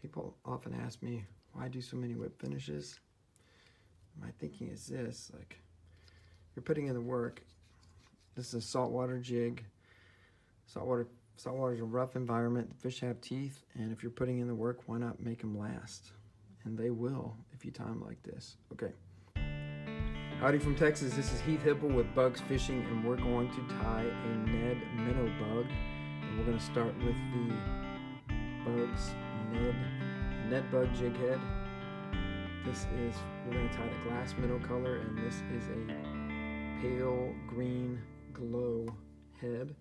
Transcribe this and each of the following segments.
People often ask me, why do so many whip finishes? My thinking is this, like, you're putting in the work. This is a saltwater jig. Saltwater is a rough environment. The fish have teeth, and if you're putting in the work, why not make them last? And they will if you tie them like this. Okay. Howdy from Texas. This is Heath Hipple with Buggs Fishing, and we're going to tie a Ned Minnow Bugg. And we're going to start with the Buggs Ned Bugg Jig Head. We're going to tie the glass minnow color, and this is a pale green glow head.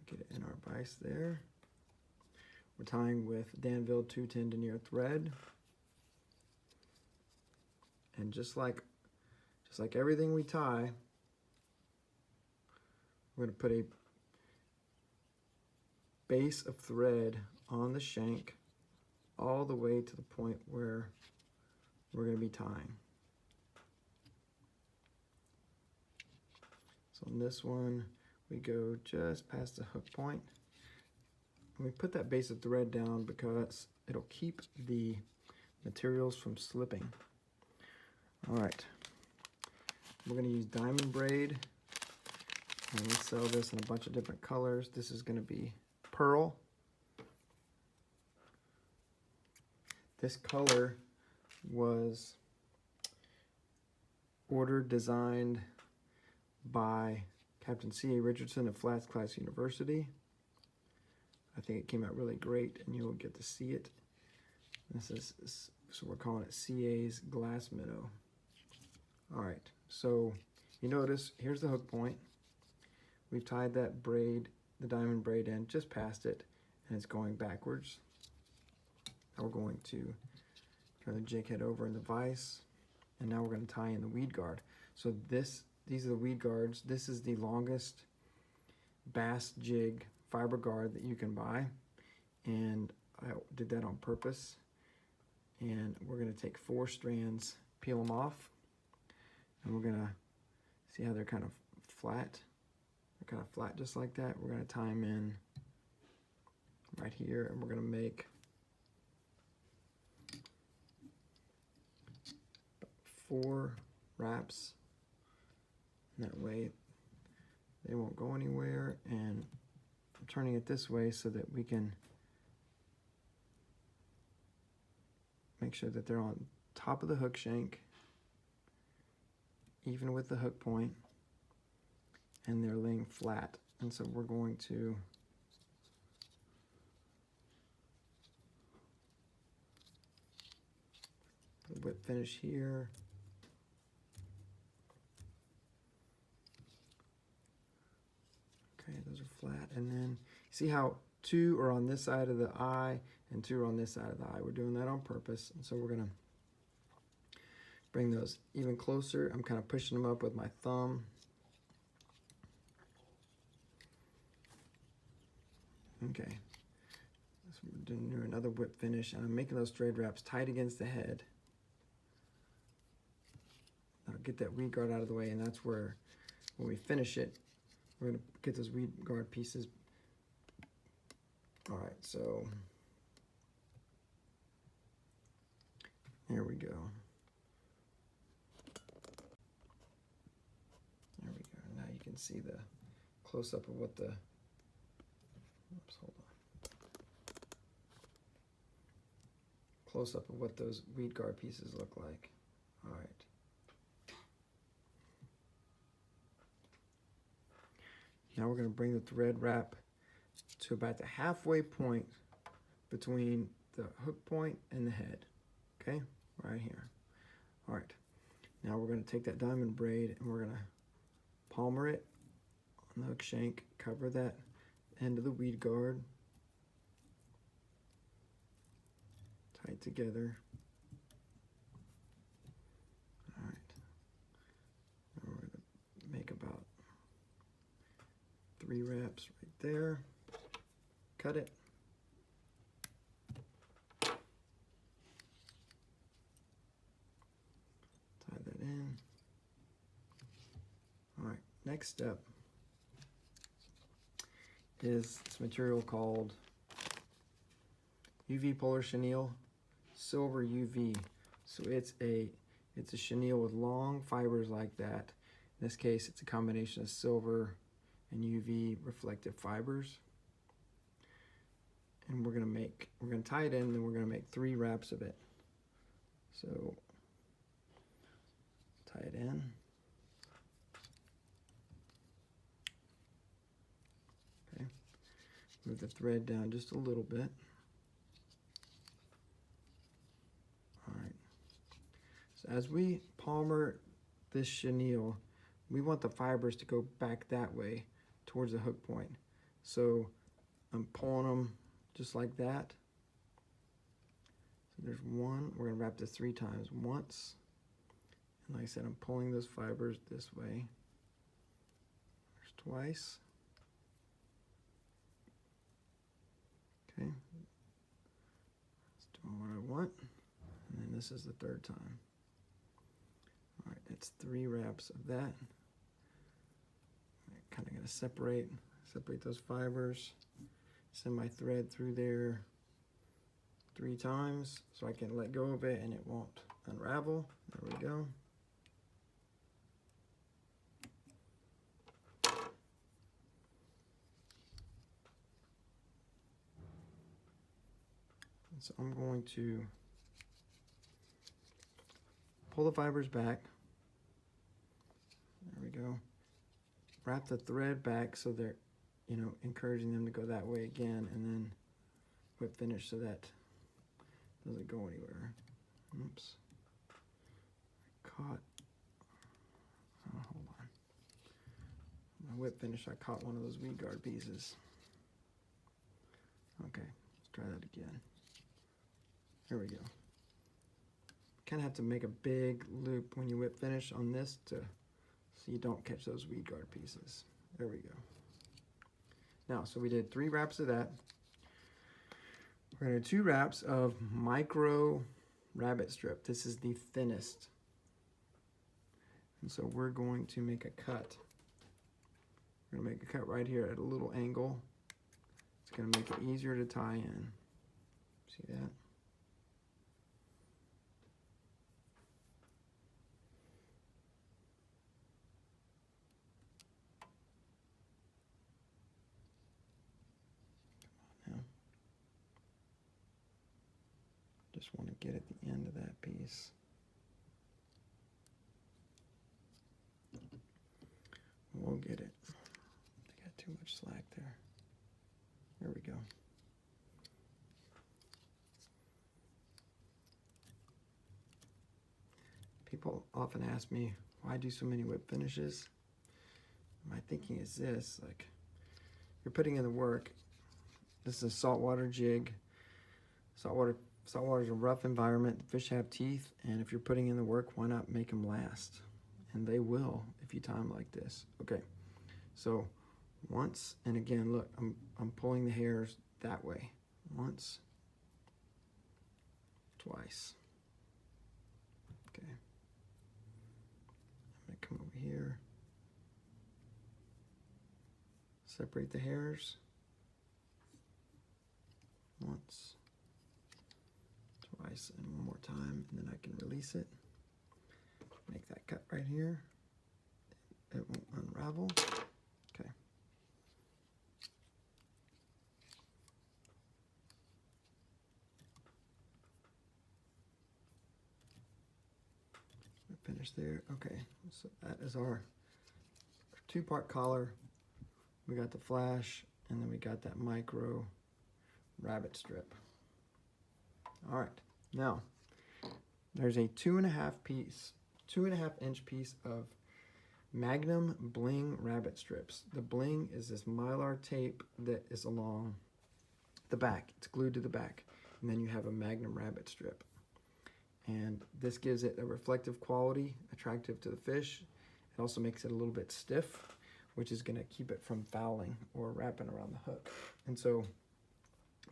Get it in our vise there. We're tying with Danville 210 Denier thread. And just like everything we tie, we're going to put a base of thread on the shank all the way to the point where we're going to be tying. So on this one, we go just past the hook point. And we put that base of thread down because it'll keep the materials from slipping. All right, we're going to use diamond braid, and we sell this in a bunch of different colors. This is going to be pearl. This color was ordered, designed by Captain C.A. Richardson of Flats Class University. I think it came out really great, and you'll get to see it. So we're calling it CA's Glass Minnow. All right, so you notice here's the hook point. We've tied that braid, the diamond braid in just past it, and it's going backwards. Now we're going to turn the jig head over in the vise, and now we're going to tie in the weed guard. So these are the weed guards. This is the longest bass jig fiber guard that you can buy, and I did that on purpose. And we're going to take 4 strands, peel them off, and we're going to see how they're kind of flat. They're kind of flat just like that. We're going to tie them in right here, and we're going to make 4 wraps. That way they won't go anywhere, and I'm turning it this way so that we can make sure that they're on top of the hook shank, even with the hook point, and they're laying flat. And so we're going to whip finish here. Okay, those are flat, and then see how 2 are on this side of the eye and 2 are on this side of the eye. We're doing that on purpose, and so we're gonna bring those even closer. I'm kind of pushing them up with my thumb. Okay, so we're doing another whip finish, and I'm making those thread wraps tight against the head. That'll get that weed guard out of the way, and that's where, when we finish it, we're gonna get those weed guard pieces. All right, so here we go. There we go. Now you can see the close-up of what the, oops, hold on. Close-up of what those weed guard pieces look like. All right. Now we're going to bring the thread wrap to about the halfway point between the hook point and the head. Okay, right here. All right, now we're going to take that diamond braid and we're going to palmer it on the hook shank, cover that end of the weed guard, tight together. All right, now we're going to make about 3 wraps right there. Cut it. Tie that in. All right, next step is this material called UV Polar Chenille Silver UV. So it's a chenille with long fibers like that. In this case, it's a combination of silver and UV reflective fibers. And we're gonna tie it in, and then we're gonna make 3 wraps of it. So tie it in. Okay. Move the thread down just a little bit. All right. So as we palmer this chenille, we want the fibers to go back that way towards the hook point. So I'm pulling them just like that. So there's one. We're gonna wrap this 3 times. Once, and like I said, I'm pulling those fibers this way. There's twice. Okay. That's doing what I want. And then this is the 3rd time. All right, that's 3 wraps of that. I'm kind of gonna separate those fibers. Send my thread through there 3 times so I can let go of it and it won't unravel. There we go. And so I'm going to pull the fibers back. There we go. Wrap the thread back so they're, you know, encouraging them to go that way again, and then whip finish so that doesn't go anywhere. Oops. I caught, oh, hold on. My whip finish, I caught one of those weed guard pieces. Okay, let's try that again. There we go. Kind of have to make a big loop when you whip finish on this so you don't catch those weed guard pieces. There we go. Now, so we did 3 wraps of that. We're gonna do 2 wraps of micro rabbit strip. This is the thinnest. And so we're going to make a cut. We're gonna make a cut right here at a little angle. It's gonna make it easier to tie in. See that? Just want to get at the end of that piece. We'll get it. I got too much slack there. There we go. People often ask me, why do so many whip finishes? My thinking is this, like, you're putting in the work. This is a saltwater jig. Saltwater is a rough environment. The fish have teeth, and if you're putting in the work, why not make them last? And they will if you tie them like this. Okay, so once, and again, look, I'm pulling the hairs that way. Once, twice. Okay, I'm gonna come over here, separate the hairs. Once, twice, and one more time, and then I can release it. Make that cut right here. It won't unravel. Okay. Finish there. Okay, so that is our 2-part collar. We got the flash, and then we got that micro rabbit strip. All right, now there's a 2.5 inch piece of Magnum Bling Rabbit Strips. The bling is this mylar tape that is along the back. It's glued to the back, and then you have a Magnum Rabbit Strip. And this gives it a reflective quality, attractive to the fish. It also makes it a little bit stiff, which is gonna keep it from fouling or wrapping around the hook. And so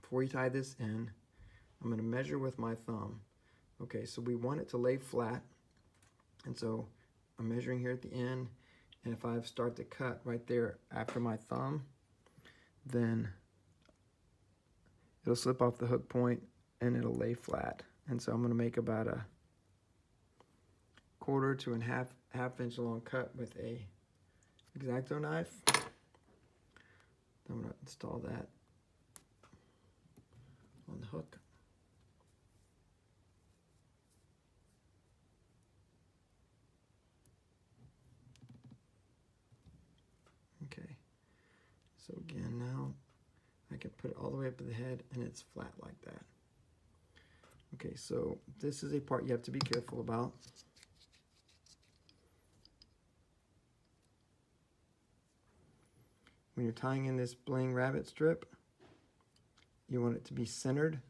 before you tie this in, I'm gonna measure with my thumb. Okay, so we want it to lay flat. And so I'm measuring here at the end, and if I start to cut right there after my thumb, then it'll slip off the hook point and it'll lay flat. And so I'm going to make about a 1/4 to a half inch long cut with a X-Acto knife. I'm going to install that on the hook. Okay, so again now I can put it all the way up to the head and it's flat like that. Okay, so this is a part you have to be careful about. When you're tying in this Bling Rabbit Strip, you want it to be centered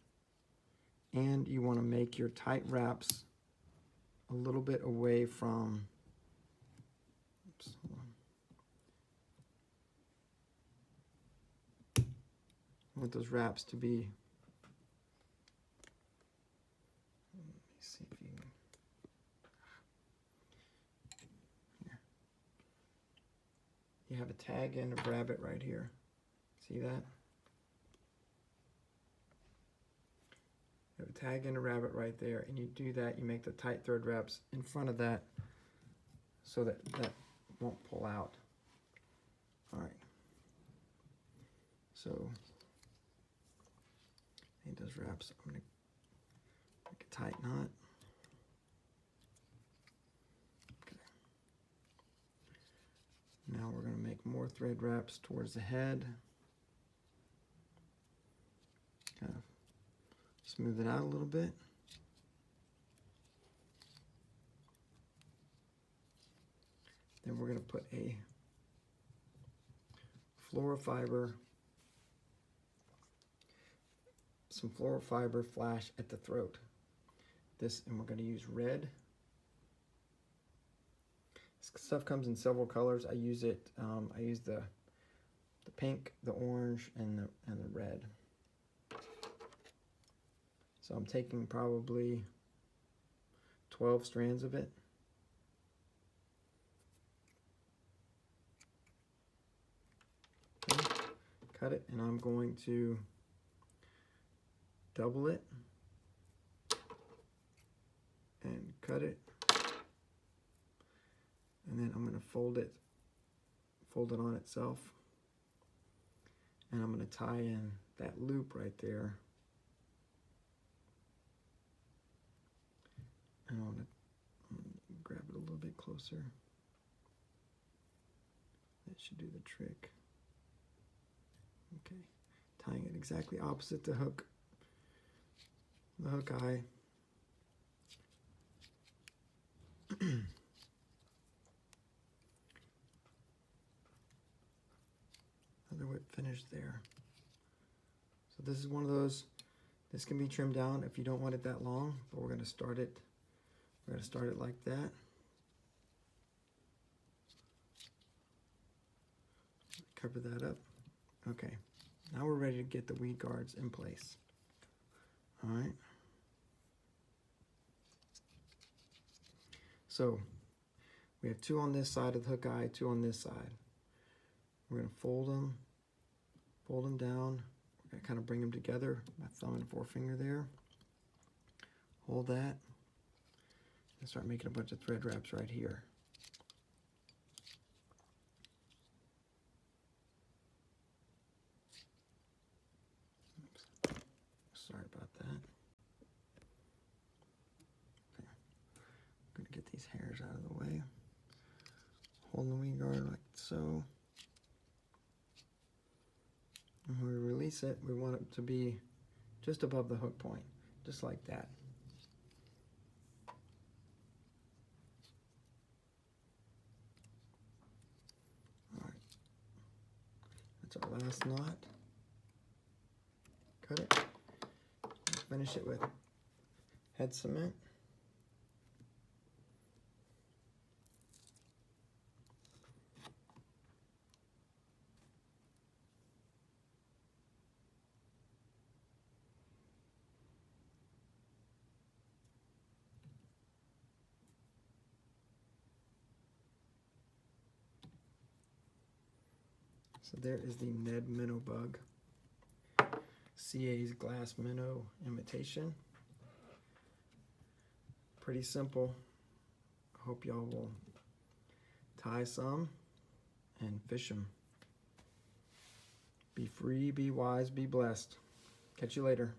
and you want to make your tight wraps a little bit away from, oops, hold on. I want those wraps to be, let me see if you can, here. You have a tag end of rabbit right here. See that? You have a tag end of rabbit right there, and you do that, you make the tight thread wraps in front of that so that that won't pull out. All right. So it does wraps. I'm going to make a tight knot. Okay. Now we're going to make more thread wraps towards the head. Kind of smooth it out a little bit. Then we're going to put a Fluoro fiber, some Fluoro fiber flash at the throat. This, and we're going to use red. This stuff comes in several colors. I use it. I use the pink, the orange, and the red. So I'm taking probably 12 strands of it. Okay. Cut it, and I'm going to double it and cut it, and then I'm going to fold it on itself, and I'm going to tie in that loop right there, and I'm going to grab it a little bit closer. That should do the trick. Okay, tying it exactly opposite the hook eye. Another whip finish there. So this is one of those, this can be trimmed down if you don't want it that long, but we're going to start it like that. Cover that up. Okay, now we're ready to get the weed guards in place. All right. So we have 2 on this side of the hook eye, 2 on this side. We're going to fold them down. We're going to kind of bring them together, my thumb and forefinger there. Hold that, and start making a bunch of thread wraps right here. Oops. Sorry about that. Okay. I'm going to get these hairs out of the way. Hold the weed guard like so. And when we release it, we want it to be just above the hook point, just like that. All right, that's our last knot. Cut it. Finish it with head cement. So there is the Ned Minnow Bugg, CA's glass minnow imitation. Pretty simple. Hope y'all will tie some and fish them. Be free, be wise, be blessed. Catch you later.